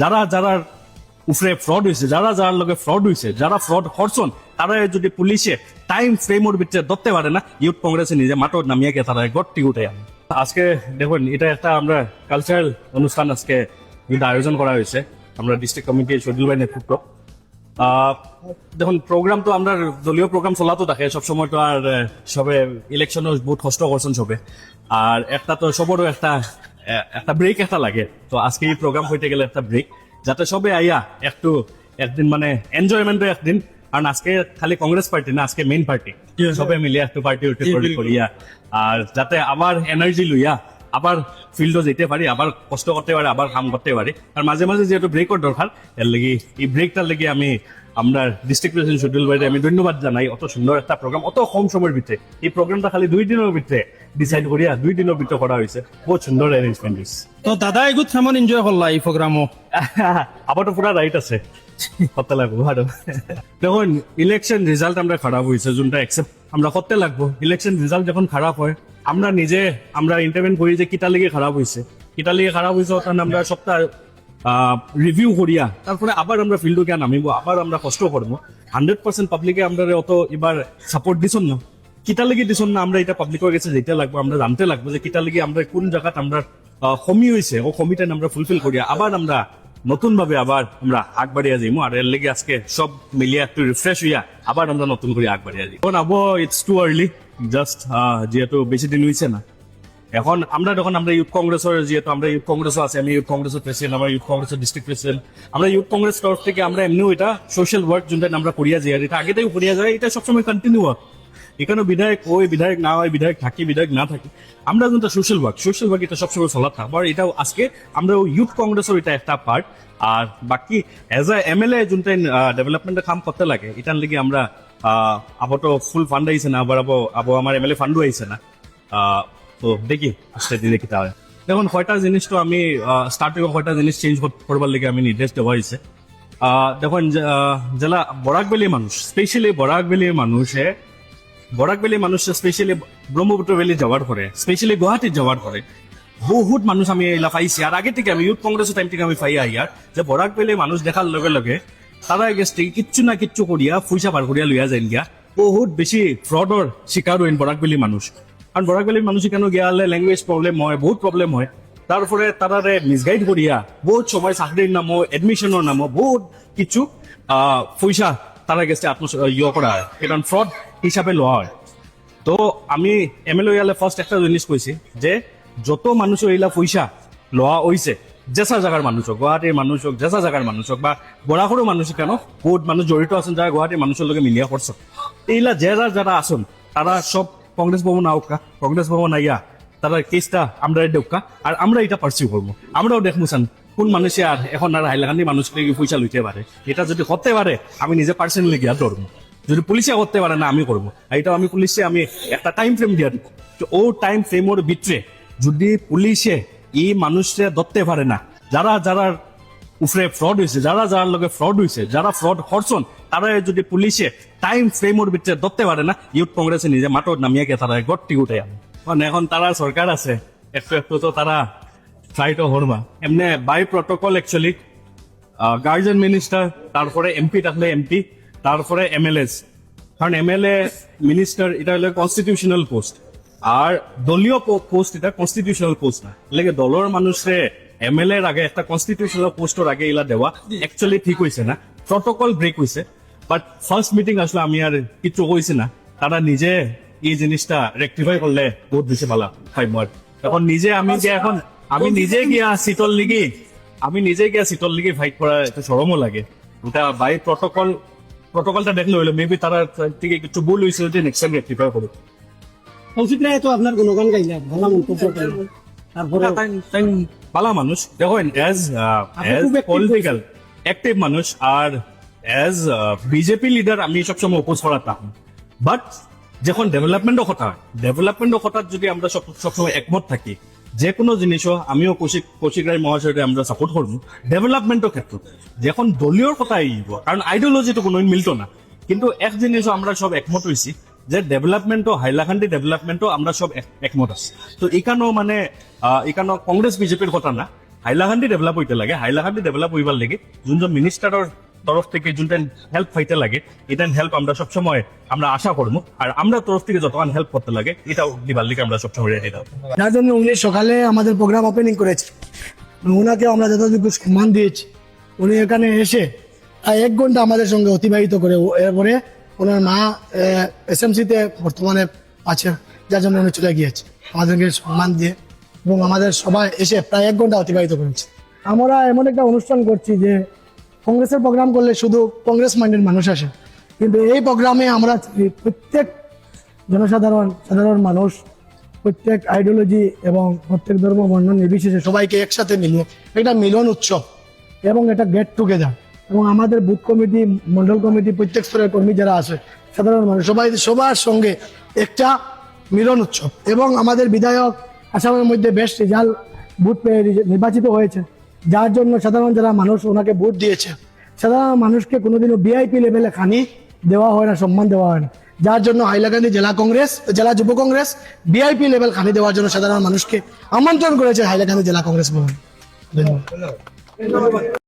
যারা যারা উপরে ফ্রড হয়েছে, যারা যার লগে ফ্রড হয়েছে, যারা ফ্রড করছেন, তারা যদি পুলিশে টাইম ফ্রেমর ভিতরে ধরতে পারে না, ইউথ কংগ্রেসে নিজে মাঠত নামিয়ে গিয়ে তারা গড়টি উঠে আনে। আজকে দেখুন, এটা একটা আমরা কালচারাল অনুষ্ঠান আজকে এটা আয়োজন করা হয়েছে আমরা ডিস্ট্রিক্ট কমিটি শহীদুল ভাই নেতৃত্ব। দেখুন, প্রোগ্রাম তো আমরা দলীয় প্রোগ্রাম চলাতো থাকে সবসময়, তো আর সবে ইলেকশনও বহুত কষ্ট করছেন সবে, আর একটা তো সবরও একটা একটা ব্রেক একটা লাগে। তো আজকে এই প্রোগ্রাম হইতে গেলে একটা ব্রেক, যাতে সবে আইয়া একটু একদিন মানে এনজয়মেন্টের একদিন, কারণ আজকে খালি কংগ্রেস পার্টি না, আজকে মেইন পার্টি, সবে মিলিয়ে একটু পার্টি করিয়া, আর যাতে আবার এনার্জি লইয়া আবার ফিল্ডে যেতে পারি, আবার কষ্ট করতে পারি, আবার কাম করতে পারি। আর মাঝে মাঝে যেহেতু ব্রেকও দরকার, এর লাগি এই ব্রেকটার লেগে আমি আমরা ডিস্ট্রিক্ট প্রেসিডেন্ট শহীদুল ভাইকে আমি ধন্যবাদ জানাই। অত সুন্দর একটা প্রোগ্রাম, অত কম সময়ের ভিতরে এই প্রোগ্রামটা খালি 2 দিনের ভিতরে ডিসাইড করিয়া 2 দিনের ভিতরে করা হয়েছে। বহুত সুন্দর অ্যারেঞ্জমেন্ট হয়েছে। তো দাদা এগুলো কেমন এনজয় করলা এই প্রোগ্রামও? আবার তো পুরা রাইট আছে, করতে লাগবো। ভালো, দেখুন ইলেকশন রেজাল্ট আমরা খারাপ হয়েছে, যোনটা অ্যাকসেপ্ট আমরা করতে লাগবো। ইলেকশন রেজাল্ট যখন খারাপ হয়, আমরা নিজে আমরা ইন্টারভেন করি যে কিটা লেগে খারাপ হয়েছে, ওখানে আমরা সপ্তাহ রিভিউ করিয়া তারপরে আবার আমরা ফিল্ডে গিয়ে নামিবো, আবার আমরা কষ্ট করবো। 100% পাবলিকে আমরা অত এবার সাপোর্ট দিছন না, কিটা লেগে দিছন না, আমরা এটা পাবলিকের কাছে যেতে লাগবো, আমরা জানতে লাগবো যে কিটা লেগে আমরা কোন জায়গাত আমরা কমি হয়েছে, ও কমিটা আমরা ফুলফিল করিয়া আবার আমরা নতুন ভাবে আবার আমরা আগ বাড়িয়া যাইমু। আর এর লেগে আজকে সব মিলিয়ে একটু রিফ্রেশ হইয়া আবার আমরা নতুন করে আগ বাড়িয়া যাই। এখন আবো ইটস টু আর্লি, জাস্ট যেহেতু বেশি দিন হয়েছে না। এখন আমরা যখন আমরা ইউথ কংগ্রেসের, যেহেতু আমরা ইউথ কংগ্রেসও আছে, আমি ইউথ কংগ্রেসের প্রেসিডেন্ট, আমরা ইউথ কংগ্রেসের ডিস্ট্রিক্ট প্রেসিডেন্ট, আমরা ইউথ কংগ্রেস তরফ থেকে আমরা এমনিও এটা সোশ্যাল ওয়ার্ক যেটা আমরা করিয়া যাই, আর এটা আগে থেকে করিয়া যায়, এটা সবসময় কন্টিনিউ হয়। এখানে বিধায়ক ওই বিধায়ক না হয়, বিধায়ক থাকি বিধায়ক না থাকি, আমরা কিন্তু সোশ্যাল ওয়ার্ক এটা সবসময় চলা থাকবো। আর এটাও আজকে আমরা ইউথ কংগ্রেসের এটা একটা পার্ট। আর বাকি এজ এ এমএলএ যোনটা ডেভেলপমেন্টের কাম করতে লাগে, এটার লেগে আমরা আবার তো ফুল ফান্ড আইছে না, আবার আবো আমার এমএলএ ফান্ডও আইছে না। তো দেখি আসতে দিলে কি হয়। দেখুন, কয়টা জিনিস তো আমি স্টার্টিং কয়টা জিনিস চেঞ্জ করবার লেগে আমি নির্দেশ দেওয়া হয়েছে। দেখুন, যারা বরাকবেলি মানুষ, স্পেশালি বরাকবেলির মানুষে স্পেশালি ব্রহ্মপুত্র ভ্যালি যাওয়ার পরে, স্পেশালি গুয়াহাটির যাওয়ার পরে বহুত মানুষ আমি এলা পাইছি। আর আগে থেকে আমি ইউথ কংগ্রেসের টাইম থেকে আমি পাই আইয়ার যে বরাকবেলি মানুষ দেখার লগে লগে তারা গেছে কিচ্ছু না কিচ্ছু করিয়া পয়সা পার করিয়া লইয়া যাইন গিয়া। বহুত বেশি ফ্রডর শিকার হইন বরাকবেলি মানুষ। কারণ বরাকবেলির মানুষ কেন গিয়া হলে ল্যাঙ্গুয়েজ প্রবলেম হয়, বহুত প্রবলেম হয়। তারপরে তারারে মিসগাইড করিয়া বহুত সময় চাকরির নামো, এডমিশনের নামো বহুত কিছু পয়সা তারা গেছে করা হয়, কারণ ফ্রড হিসাবে লওয়া হয়। তো আমি এমএলএ ইয়ালে ফার্স্ট একটা জিনিস কইছি যে যত মানুষ এইলা পয়সা লওয়া হইছে, যেসা জায়গার মানুষ হোক, গুয়াহাটির মানুষ হোক, যেসা জায়গার মানুষ হোক, বা বরাকরও মানুষ কেন, বহুত মানুষ জড়িত আছেন যারা গুয়াহাটির মানুষের লগে মিলিয়া করছে। এইলা যারা আসুন তারা সব কংগ্রেস ভবন আউকা, কংগ্রেস ভবন আইয়া তারা কেসটা আমরা দেউকা, আর আমরা এটা পার্সিউ করবো। আমরাও দেখবো চান কোন মানুষে আর এখন আর হাইলাকান্দি মানুষকে পয়সা লইতে পারে। এটা যদি করতে পারে আমি নিজে পার্সোনালি গিয়া ধরবো, যদি পুলিশে করতে পারে না আমি করবো। এটা আমি পুলিশে আমি একটা টাইম ফ্রেম দিয়া দিব, ও টাইম ফ্রেমের ভিতরে যদি পুলিশে এই মানুষে ধরতে পারে না, যারা উপরে ফ্রড হয়েছে, যারা যার লগে ফ্রড হয়েছে, যারা ফ্রড করছেন, তারা যদি পুলিশে টাইম ফ্রেমের ভিতরে ধরতে পারে না, ইউথ কংগ্রেসে নিজে মাঠত নামিয়ে গিয়ে তারা গড়টি উঠে আনে। মানে এখন তারা সরকার আছে, একটু তো তারা ট্রাইটো হরবা এমনি by protocol. Actually guardian minister, তারপরে এমপি থাকলে এমপি, তারপরে এমএলএস, কারণ এমএলএ মিনিস্টার এটা হলো কনস্টিটিউশনাল পোস্ট, আর দলীয় পোস্ট এটা কনস্টিটিউশনাল পোস্ট না। লেগে দলের মানুষে এমএলএ এর আগে একটা কনস্টিটিউশনাল পোস্টের আগে এলা দেওয়া অ্যাকচুয়ালি ঠিক হয়েছে না, প্রটোকল ব্রেক হয়েছে। বাট ফার্স্ট মিটিং আসলে আমি আর কিছু কইছি না, তারা নিজে এই জিনিসটা রেকটিফাই করলে বহুত বেশি ভালো হয়। এখন আমি নিজে গিয়া সিটল লিগে ফাইট করা একটা শরমও লাগে। এটা বাই প্রটোকলটা দেখলে হইলো মেবি তারা থেকে কিছু ভুল হয়েছে, যে নেক্সট টাইম রেকটিফাই করবে। কৌশিক রায় তো আপনার গুণগান গাইলেন, ভালো মন্তব্য করলেন। তারপরে ভালো মানুষ, দেখেন এজ পলিটিক্যাল অ্যাক্টিভ মানুষ, আর এজ বিজেপি লিডার আমি সবসময় অপোজ করাতাম। বাট যখন ডেভেলপমেন্টের কথা যদি আমরা সবসময় একমত থাকি, যে কোনো জিনিসও আমিও কৌশিক রায় মহাশয়কে আমরা সাপোর্ট করবো ডেভেলপমেন্টের ক্ষেত্রে। যখন দলীয় কথা আইব, কারণ আইডিওলজি তো কোনো মিলতো না, কিন্তু এক জিনিসও আমরা সব একমত হয়েছি যে ডেভেলপমেন্টও, হাইলাকান্দি ডেভেলপমেন্টও আমরা সব একমত আছি। তো এখানেও কংগ্রেস বিজেপির কথা না, হাইলাকান্দি ডেভেলপ হইতে লাগে হাইলাকান্দি ডেভেলপ হইবার লাগে যোনজন মিনিস্টারের তরফ থেকে যোনটা হেল্প পাইতে লাগে এটা হেল্প আমরা সবসময় আমরা আশা করবো আর আমরা তরফ থেকে যতক্ষণ হেল্প করতে লাগে এটাও দিবার লিগে আমরা সবসময় রেডি থাকবো। যার জন্য উনি সকালে আমাদের প্রোগ্রাম ওপেনিং করেছে, ওনাকেও আমরা যথাযোগ্য সম্মান দিয়েছি। উনি এখানে এসে প্রায় 1 ঘন্টা আমাদের সঙ্গে অতিবাহিত করে এরপরে ওনার মা এসএমসিতে বর্তমানে আছে, যার জন্য উনি চলে গিয়েছে আমাদেরকে সম্মান দিয়ে, এবং আমাদের সবাই এসে প্রায় 1 ঘন্টা অতিবাহিত করেছে। আমরা এমন একটা অনুষ্ঠান করছি যে কংগ্রেসের প্রোগ্রাম করলে শুধু কংগ্রেস মাইন্ডের মানুষ আসে, কিন্তু এই প্রোগ্রামে আমরা প্রত্যেক সাধারণ মানুষ, প্রত্যেক আইডিওলজি এবং প্রত্যেক ধর্ম বর্ণ নির্বিশেষে সবাইকে একসাথে মিলিয়ে একটা মিলন উৎসব এবং এটা গেট টুগেদার, এবং আমাদের বুথ কমিটি, মন্ডল কমিটি, প্রত্যেক স্তরের কর্মী যারা আছে, সাধারণ মানুষ সবার সঙ্গে একটা মিলন উৎসব। এবং আমাদের বিধায়ক আসামের মধ্যে বেশ রেজাল্ট ভোট পেয়ে নির্বাচিত হয়েছে, যার জন্য সাধারণ যারা মানুষ ওনাকে ভোট দিয়েছে, সাধারণ মানুষকে কোনোদিনও ভিআইপি লেভেলে খানি দেওয়া হয় না, সম্মান দেওয়া হয় না, যার জন্য হাইলাকান্দি জেলা যুব কংগ্রেস ভিআইপি লেভেল খানি দেওয়ার জন্য সাধারণ মানুষকে আমন্ত্রণ করেছে হাইলাকান্দি জেলা কংগ্রেস ভবন। ধন্যবাদ।